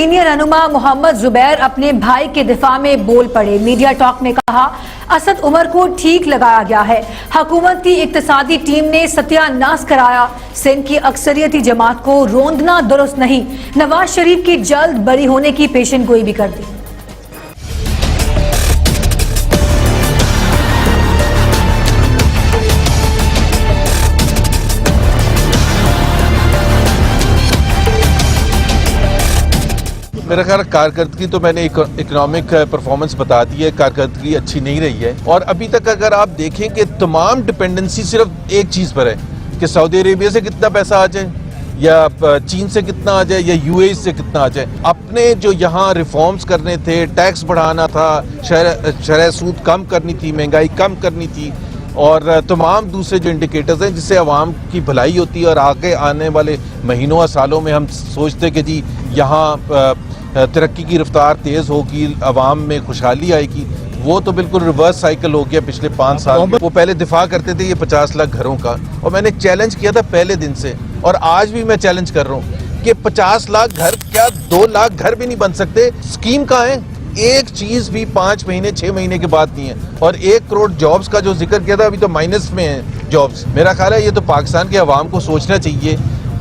Senior रहनुमा मोहम्मद जुबैर अपने भाई के दिफा में बोल पड़े। मीडिया टॉक में कहा, असद उमर को ठीक लगाया गया है। हुकूमती इक्तिसादी टीम ने सत्यानाश कराया। सिंध की अक्सरियती जमात को रोंदना दुरुस्त नहीं। नवाज शरीफ की जल्द बरी होने की पेशन गोई भी कर दी। मेरा ख्याल कारकर्दगी तो मैंने इकोनॉमिक परफॉर्मेंस बता दी है, कारकर्दगी अच्छी नहीं रही है। और अभी तक अगर आप देखें कि तमाम डिपेंडेंसी सिर्फ एक चीज़ पर है कि सऊदी अरेबिया से कितना पैसा आ जाए या चीन से कितना आ जाए या यूएई से कितना आ जाए। अपने जो यहाँ रिफॉर्म्स करने थे, टैक्स बढ़ाना था, शरह सूद कम करनी थी, महंगाई कम करनी थी और तमाम दूसरे जो इंडिकेटर्स हैं जिससे आवाम की भलाई होती है और आगे आने वाले महीनों और सालों में हम सोचते कि जी यहाँ तरक्की की रफ्तार तेज़ होगी, आवाम में खुशहाली आएगी, वो तो बिल्कुल रिवर्स साइकिल हो गया पिछले 5 साल में। वो पहले दिफा करते थे ये 50 लाख घरों का और मैंने चैलेंज किया था पहले दिन से और आज भी मैं चैलेंज कर रहा हूँ कि 50 लाख घर क्या 2 लाख घर भी नहीं बन सकते। स्कीम कहाँ है? एक चीज़ भी 5 महीने 6 महीने के बाद नहीं है। और 1 करोड़ जॉब्स का जो जिक्र किया था अभी तो माइनस में है जॉब्स। मेरा ख्याल है ये तो पाकिस्तान के अवाम को सोचना चाहिए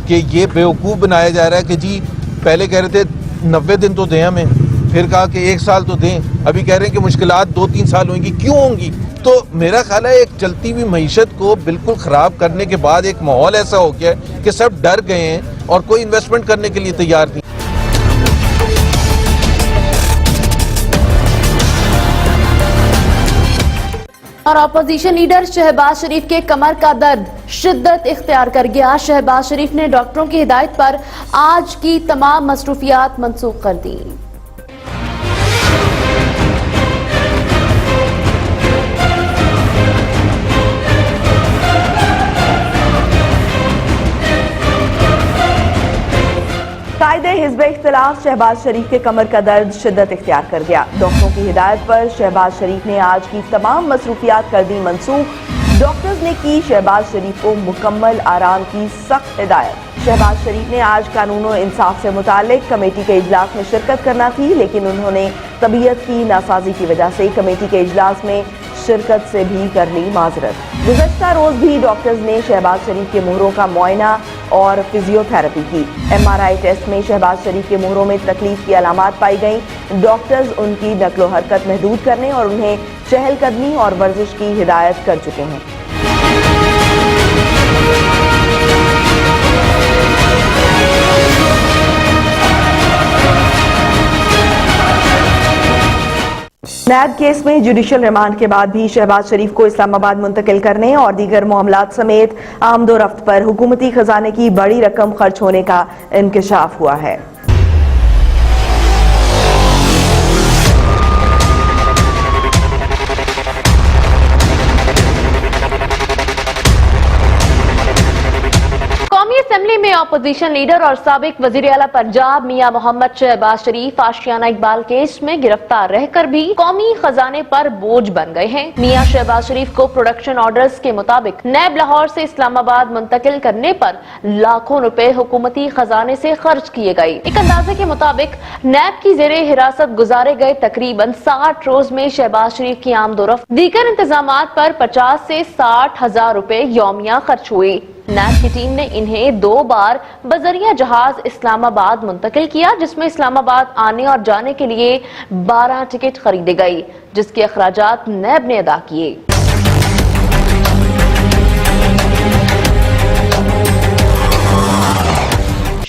कि ये बेवकूफ़ बनाया जा रहा है कि जी पहले कह रहे थे 90 दिन तो दें हमें, फिर कहा कि 1 साल तो दें, अभी कह रहे हैं कि मुश्किलात 2-3 साल होंगी। क्यों होंगी? तो मेरा ख्याल है एक चलती हुई मईशत को बिल्कुल ख़राब करने के बाद एक माहौल ऐसा हो गया है कि सब डर गए हैं और कोई इन्वेस्टमेंट करने के लिए तैयार नहीं। और अपोजिशन लीडर शहबाज शरीफ के कमर का दर्द शिद्दत इख्तियार कर गया। शहबाज शरीफ ने डॉक्टरों की हिदायत पर आज की तमाम मसरूफियात मनसूख कर दी। कायदे हिज़्ब इख्तिलाफ शहबाज शरीफ के कमर का दर्द शिद्दत इख्तियार कर गया। डॉक्टरों की हिदायत पर शहबाज शरीफ ने आज की तमाम मसरूफियात कर दी मनसूख। डॉक्टर्स ने की शहबाज शरीफ को मुकम्मल आराम की सख्त हिदायत। शहबाज शरीफ ने आज कानून और इंसाफ से मुतालिक कमेटी के इजलास में शिरकत करना थी, लेकिन उन्होंने तबीयत की नासाजी की वजह से कमेटी के इजलास में शिरकत से भी कर ली माजरत। गुज़श्ता रोज भी डॉक्टर्स ने शहबाज शरीफ के मुहरों का मुआयना और फिजियोथेरेपी की। MRI टेस्ट में शहबाज शरीफ के मुहरों में तकलीफ की अलामात पाई गई। डॉक्टर्स उनकी नक्लो हरकत महदूद करने और उन्हें चहलकदमी और वर्जिश की हिदायत कर चुके हैं। नैब केस में जुडिशल रिमांड के बाद भी शहबाज शरीफ को इस्लामाबाद मुंतकिल करने और दीगर मामलात समेत आमदोरफ्त पर हुकूमती खजाने की बड़ी रकम खर्च होने का इंकशाफ हुआ है। असेंबली में अपोजिशन लीडर और साबिक वजीर आला पंजाब मियां मोहम्मद शहबाज शरीफ आशियाना इकबाल केस में गिरफ्तार रहकर भी कौमी खजाने पर बोझ बन गए हैं। मियां शहबाज शरीफ को प्रोडक्शन ऑर्डर्स के मुताबिक नैब लाहौर से इस्लामाबाद मुंतकिल करने पर लाखों रुपए हुकूमती खजाने से खर्च किए गए। एक अंदाजे के मुताबिक नैब की जेरे हिरासत गुजारे गए तकरीबन 60 रोज में शहबाज शरीफ की आमदोरफ्त दीगर इंतजामात पर 50 से 60 हजार रुपए यौमिया खर्च हुए। नैब की टीम ने इन्हें 2 बार बजरिया जहाज इस्लामाबाद मुंतकिल किया, जिसमें इस्लामाबाद आने और जाने के लिए 12 टिकट खरीदे गई, जिसके अखराजात नैब ने अदा किए।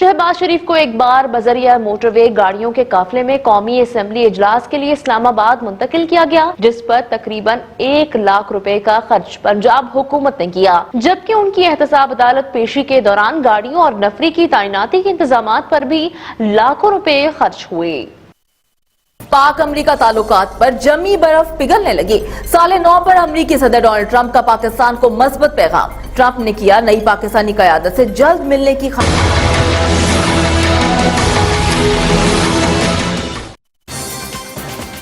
शहबाज शरीफ को एक बार बजरिया मोटरवे गाड़ियों के काफिले में कौमी असेंबली इजलास के लिए इस्लामाबाद मुंतकिल किया गया, जिस पर तकरीबन 1 लाख रुपए का खर्च पंजाब हुकूमत ने किया, जबकि उनकी एहतसाब अदालत पेशी के दौरान गाड़ियों और नफरी की तैनाती के इंतजामात पर भी लाखों रुपए खर्च हुए। पाक अमरीका ताल्लुकात पर जमी बर्फ पिघलने लगी। साल 9 पर अमरीकी सदर डोनाल्ड ट्रंप का पाकिस्तान को मजबूत पैगाम। ट्रंप ने किया नई पाकिस्तानी क़यादत से जल्द मिलने की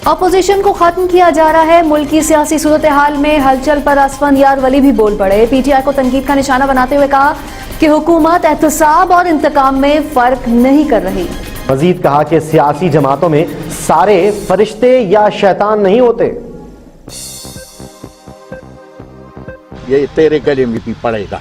अपोजिशन को खत्म किया जा रहा है। मुल्क की सियासी सूरत हाल में हलचल पर असफंदियार वली भी बोल पड़े। PTI को तनकीद का निशाना बनाते हुए कहा कि हुकूमत एहतसाब और इंतकाम में फर्क नहीं कर रही। मजीद कहा कि सियासी जमातों में सारे फरिश्ते या शैतान नहीं होते। ये तेरे गले में भी पड़ेगा।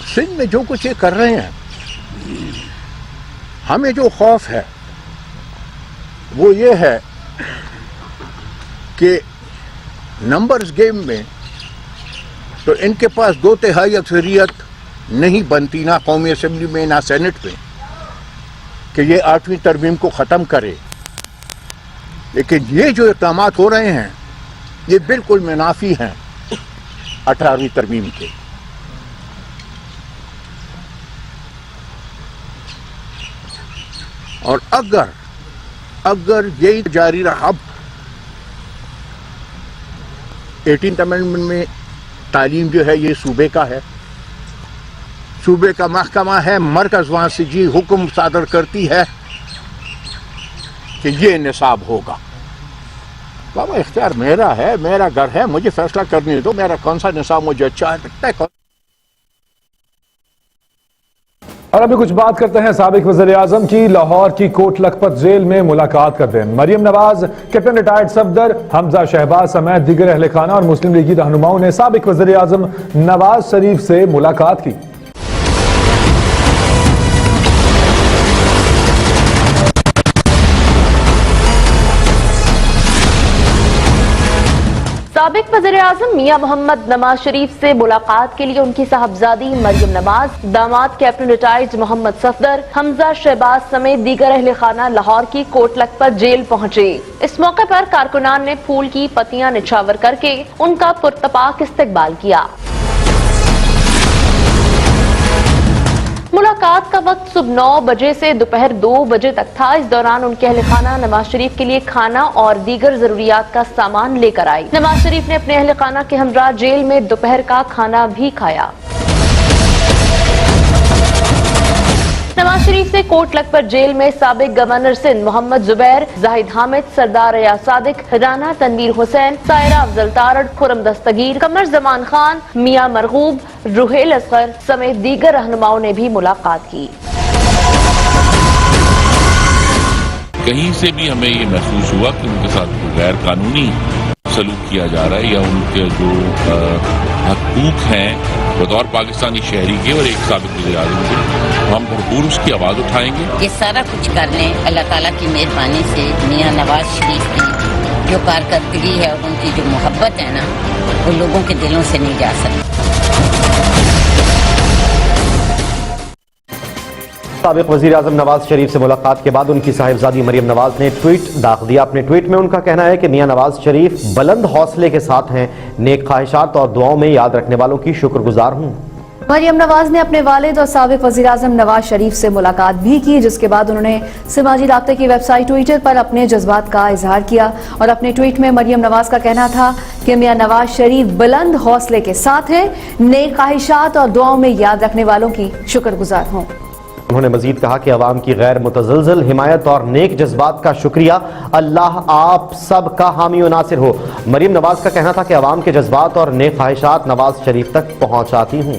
सिंध में जो कुछ ये कर रहे हैं, हमें जो खौफ है वो ये है कि नंबर्स गेम में तो इनके पास 2/3 अक्सरियत नहीं बनती, ना कौमी असेंबली में ना सेनेट में, कि ये 8वीं तरमीम को ख़त्म करे। लेकिन ये जो इक़दाम हो रहे हैं ये बिल्कुल मुनाफी हैं 18वीं तरमीम के। और अगर यही जारी रहा, 18th अमेंडमेंट में तालीम जो है ये सूबे का है, सूबे का महकमा है, मरकज वहां से जी हुक्म सादर करती है कि ये निसाब होगा। बाबा इख्तियार मेरा है, मेरा घर है, मुझे फैसला करने दो, मेरा कौन सा निसाब मुझे अच्छा लगता है। और अभी कुछ बात करते हैं साबिक वज़ीर आज़म की। लाहौर की कोट लखपत जेल में मुलाकात करते हैं मरियम नवाज, कैप्टन रिटायर्ड सफदर हमजा शहबाज समेत दीगर अहले खाना और मुस्लिम लीगी रहनुमाओं ने साबिक वज़ीर आज़म नवाज शरीफ से मुलाकात की। साबिक वज़ीर-ए-आज़म मियां मोहम्मद नवाज शरीफ से मुलाकात के लिए उनकी साहबजादी मरियम नवाज, दामाद कैप्टन रिटायर्ड मोहम्मद सफदर, हमजा शहबाज समेत दीगर अहले खाना लाहौर की कोट लखपत जेल पहुंचे। इस मौके पर कारकुनान ने फूल की पत्तियां निछावर करके उनका पुरतपाक इस्तकबाल किया। मुलाकात का वक्त सुबह 9 बजे से दोपहर 2 बजे तक था। इस दौरान उनके अहले खाना नवाज शरीफ के लिए खाना और दीगर जरूरियात का सामान लेकर आई। नवाज शरीफ ने अपने अहले खाना के हमरा जेल में दोपहर का खाना भी खाया। नवाज शरीफ से कोट लखपत जेल में साबिक गवर्नर सिंध मोहम्मद जुबैर, जाहिद हामिद, सरदार रियाज सादिक, राना तनवीर हुसैन, सायरा अफजल तारड़, खुरम दस्तगीर, कमर जमान खान, मियां मरगूब, रुहेल असगर समेत दीगर रहनुमाओं ने भी मुलाकात की। कहीं से भी हमें ये महसूस हुआ कि उनके साथ गैर कानूनी सलूक किया जा रहा है या उनके जो हकूक हैं बतौर पाकिस्तानी शहरी के और एक साबिक वज़ीर-ए-आज़म के, हम भरपूर उसकी आवाज़ उठाएंगे। ये सारा कुछ करने अल्लाह ताला की मेहरबानी से मियां नवाज शरीफ की जो कारकर्दगी है और उनकी जो मोहब्बत है ना, वो लोगों के दिलों से नहीं जा सकती। साबिक वज़ीर आज़म नवाज शरीफ से मुलाकात के बाद उनकी साहिबजादी मरियम नवाज ने ट्वीट दाग दिया। अपने ट्वीट में उनका कहना है कि मियां नवाज शरीफ बुलंद हौसले के साथ हैं, नेक ख्वाहिशात और दुआओं में याद रखने वालों की शुक्रगुजार हूँ। मरियम नवाज ने अपने वालिद और साबिक वज़ीर आज़म नवाज शरीफ से मुलाकात भी की, जिसके बाद उन्होंने समाजी राब्ते की वेबसाइट ट्विटर पर अपने जज्बात का इजहार किया। और अपने ट्वीट में मरियम नवाज का कहना था कि मियां नवाज शरीफ बुलंद हौसले के साथ हैं, नेक ख्वाहिशात और दुआओं में याद रखने वालों की शुक्रगुजार हों। उन्होंने मजीद कहा कि अवाम की गैर मुतज़लज़ल हिमायत और नेक जज्बात का शुक्रिया। अल्लाह आप सब का हामी और नासिर हो। मरियम नवाज का कहना था कि अवाम के जज्बात और नेक ख्वाहिशात नवाज शरीफ तक पहुंचाती हूँ।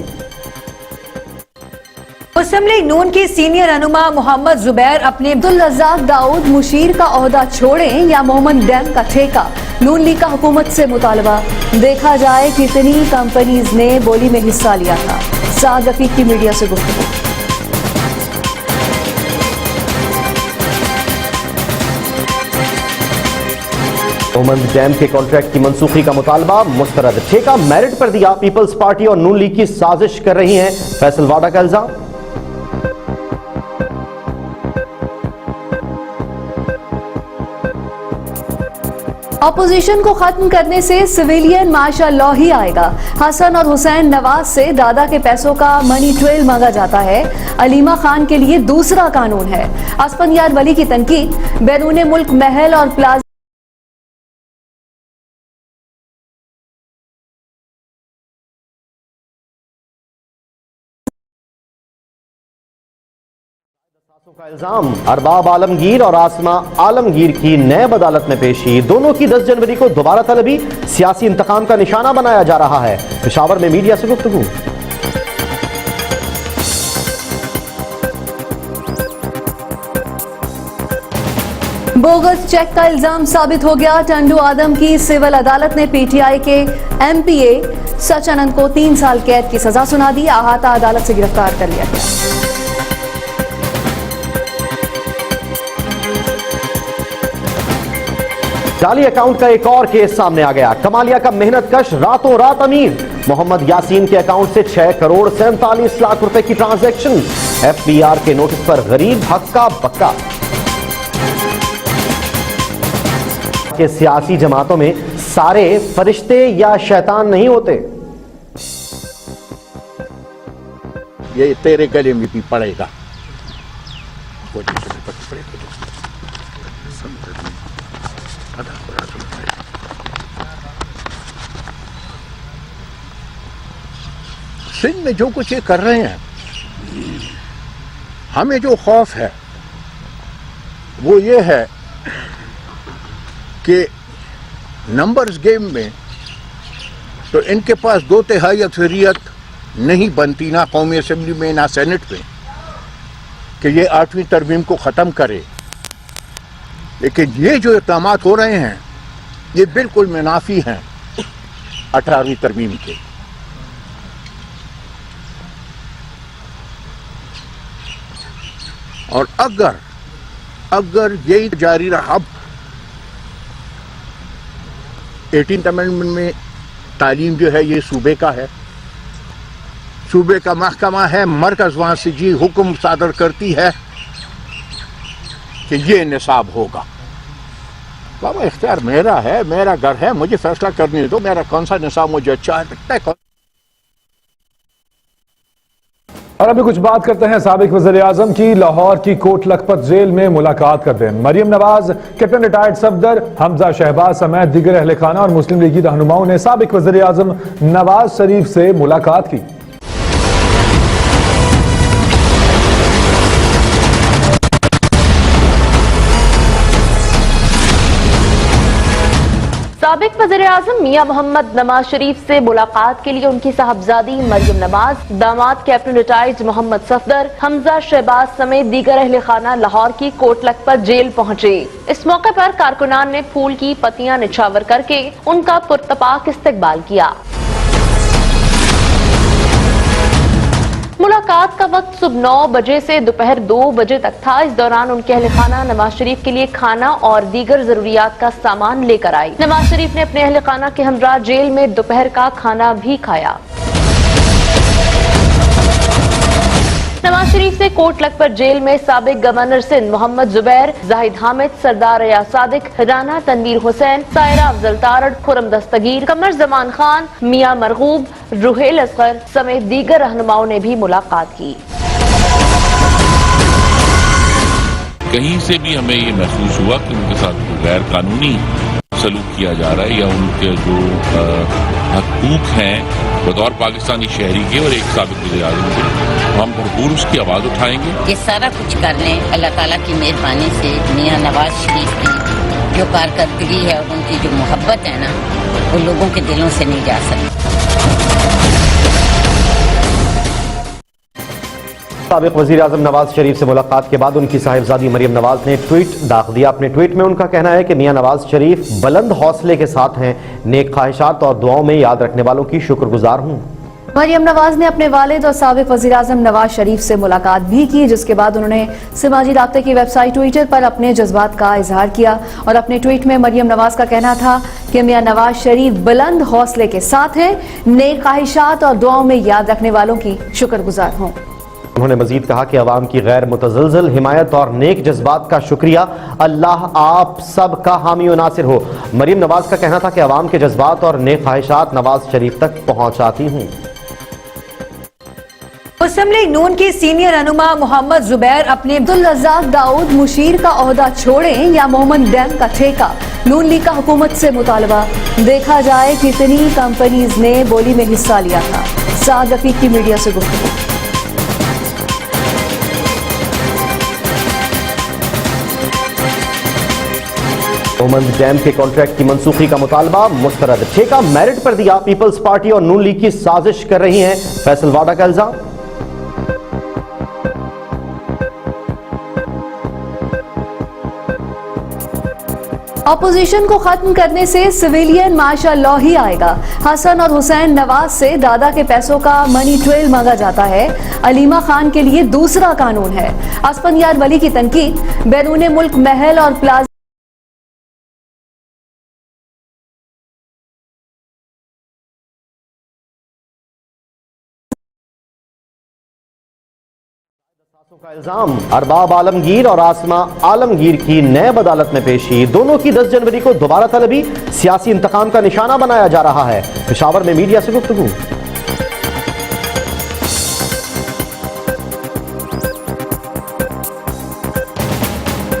मुस्लिम लीग नून के सीनियर रहनुमा मोहम्मद जुबैर अपने अब्दुल रज़ाक दाऊद मुशीर का ओहदा छोड़ें या मोहम्मद डैम का ठेका। नून लीग का हुकूमत से मुतालबा। देखा जाए कितनी कंपनीज ने बोली में हिस्सा लिया था। साद रफीक की मीडिया से गुफ्तगू। मोहम्मद डैम के कॉन्ट्रैक्ट की मनसूखी का मुतालबा मुस्तरद। ठेका मेरिट पर दिया। पीपल्स पार्टी और नून लीग की साजिश कर रही हैं, फैसल वाडा का इल्जाम। अपोजिशन को खत्म करने से सिविलियन मार्शल लॉ ही आएगा। हसन और हुसैन नवाज से दादा के पैसों का मनी ट्रेल मांगा जाता है। अलीमा खान के लिए दूसरा कानून है। असफंदियार वली की तनकीद। बैरून मुल्क महल और प्लाजा का इल्जाम अरबाब आलमगीर और आसमा आलमगीर की नैब अदालत में पेशी। दोनों की 10 जनवरी को दोबारा तलबी सियासी इंतकाम का निशाना बनाया जा रहा है। पेशावर में मीडिया से गुफ्तगू। बोगस चेक का इल्जाम साबित हो गया। टंडू आदम की सिविल अदालत ने पीटीआई के एमपीए सचानंद को 3 साल कैद की सजा सुना दी। अहाता अदालत से गिरफ्तार कर लिया गया। जाली अकाउंट का एक और केस सामने आ गया। कमालिया का मेहनत कश रातों रात अमीर। मोहम्मद यासीन के अकाउंट से 6 करोड़ 47 लाख रुपए की ट्रांजैक्शन। एफबीआर के नोटिस पर गरीब हक्का बक्का। के सियासी जमातों में सारे फरिश्ते या शैतान नहीं होते। ये तेरे गले में भी पड़ेगा। सिंध में जो कुछ ये कर रहे हैं, हमें जो खौफ है वो ये है कि नंबर्स गेम में तो इनके पास 2/3 अक्सरियत नहीं बनती, ना कौमी असेंबली में ना सेनेट में, कि ये 8वीं तरमीम को ख़त्म करे। लेकिन ये जो इक़दाम हो रहे हैं ये बिल्कुल मुनाफी हैं 18वीं तरमीम के। और अगर यही जारी रहा, 18th अमेंडमेंट में तालीम जो है ये सूबे का है, सूबे का महकमा है, मरकज वहां से जी हुक्म सादर करती है कि ये निसाब होगा। बाबा इख्तियार मेरा है, मेरा घर है, मुझे फैसला करने दो मेरा कौन सा निसाब मुझे अच्छा है। और अभी कुछ बात करते हैं साबिक वज़ीर-ए-आज़म की। लाहौर की कोट लखपत जेल में मुलाकात करते हैं मरियम नवाज, कैप्टन रिटायर्ड सफदर हमजा शहबाज समेत दीगर अहले खाना और मुस्लिम लीगी रहनुमाओं ने साबिक वज़ीर-ए-आज़म नवाज शरीफ से मुलाकात की। साबिक वज़ीर-ए-आज़म मियां मोहम्मद नवाज शरीफ से मुलाकात के लिए उनकी साहबजादी मरियम नवाज, दामाद कैप्टन रिटायर्ड मोहम्मद सफदर, हमजा शहबाज समेत दीगर अहले खाना लाहौर की कोट लखपत जेल पहुंचे। इस मौके पर कारकुनान ने फूल की पत्तियां निछावर करके उनका पुरतपाक इस्तकबाल किया। मुलाकात का वक्त सुबह 9 बजे से दोपहर 2 बजे तक था। इस दौरान उनके अहले खाना नवाज शरीफ के लिए खाना और दीगर जरूरियात का सामान लेकर आई। नवाज शरीफ ने अपने अहले खाना के हमरा जेल में दोपहर का खाना भी खाया। नवाज शरीफ से कोट लखपत जेल में साबिक गवर्नर सिंध मोहम्मद जुबैर, जाहिद हामिद, सरदार रियाज सादिक, राना तनवीर हुसैन, सायरा अफजल तारड़, खुरम दस्तगीर, कमर जमान खान, मियां मरगूब, रुहेल असगर समेत दीगर रहनुमाओं ने भी मुलाकात की। कहीं से भी हमें ये महसूस हुआ कि उनके साथ गैर कानूनी सलूक किया जा रहा है या उनके जो हकूक हैं बतौर पाकिस्तानी शहरी के और एक साबिक वज़ीर-ए-आज़म के, हम भरपूर उसकी आवाज़ उठाएंगे। ये सारा कुछ करने अल्लाह ताला की मेहरबानी से मियां नवाज शरीफ की जो कारकर्दगी है और उनकी जो मोहब्बत है ना, वो लोगों के दिलों से नहीं जा सकती। साबिक वज़ीर-ए-आज़म नवाज शरीफ से मुलाकात के बाद उनकी साहिबजादी मरियम नवाज ने ट्वीट दाग दिया। अपने ट्वीट में उनका कहना है कि मियां नवाज शरीफ बुलंद हौसले के साथ हैं, नेक ख्वाहिशात और दुआओं में याद रखने वालों की शुक्रगुजार हूँ। मरियम नवाज ने अपने वालिद और साबिक वज़ीर-ए-आज़म नवाज शरीफ से मुलाकात भी की, जिसके बाद उन्होंने समाजी राब्ते की वेबसाइट ट्विटर पर अपने जज्बात का इजहार किया और अपने ट्वीट में मरियम नवाज का कहना था कि मियां नवाज शरीफ बुलंद हौसले के साथ हैं, नेक ख्वाहिशात और दुआओं में याद रखने वालों की शुक्रगुजार हूँ। उन्होंने मजीद कहा कि अवाम की गैर मुतज़लज़ल हिमायत और नेक जज्बात का शुक्रिया। अल्लाह आप सब का हामी और नासिर हो। मरियम नवाज का कहना था कि अवाम के जज्बात और नेक ख्वाहिशात नवाज शरीफ तक पहुँचाती हूँ। मुस्लिम लीग नून के सीनियर रहनुमा मोहम्मद जुबैर अपने अब्दुल रज़्ज़ाक दाऊद मुशीर का ओहदा छोड़ें या मोहम्मद डैम का ठेका। नून लीग का हुकूमत से मुतालबा। देखा जाए कितनी कंपनीज ने बोली में हिस्सा लिया था। साद रफीक की मीडिया से गुफ्तगू। ओमंद डैम के कॉन्ट्रैक्ट की मंसूखी का मुतालबा मुस्तरद। ठेका मेरिट पर दिया। पीपल्स पार्टी और नून लीग की साजिश कर रही है, फैसल वाडा का इल्जाम। अपोजिशन को खत्म करने से सिविलियन मार्शल लॉ ही आएगा। हसन और हुसैन नवाज से दादा के पैसों का मनी ट्रेल मांगा जाता है। अलीमा खान के लिए दूसरा कानून है। असफंदियार वली की तनकीद, बैरून मुल्क महल और प्लाजा का इल्जाम। अरबाब आलमगीर और आसमा आलमगीर की नैब अदालत में पेशी। दोनों की 10 जनवरी को दोबारा तलबी सियासी इंतकाम का निशाना बनाया जा रहा है। पेशावर में मीडिया से गुफ्तगू।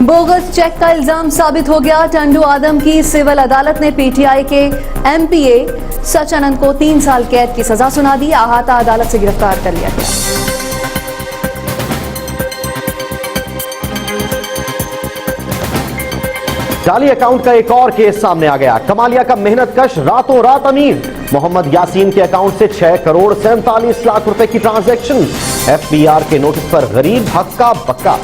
बोगस चेक का इल्जाम साबित हो गया। टंडू आदम की सिविल अदालत ने पीटीआई के एमपीए सचानंद को 3 साल कैद की सजा सुना दी। अहाता अदालत से गिरफ्तार कर लिया गया। जाली अकाउंट का एक और केस सामने आ गया। कमालिया का मेहनत कश रातों रात अमीर। मोहम्मद यासीन के अकाउंट से 6 करोड़ 47 लाख रुपए की ट्रांजैक्शन। एफबीआर के नोटिस पर गरीब हक्का बक्का।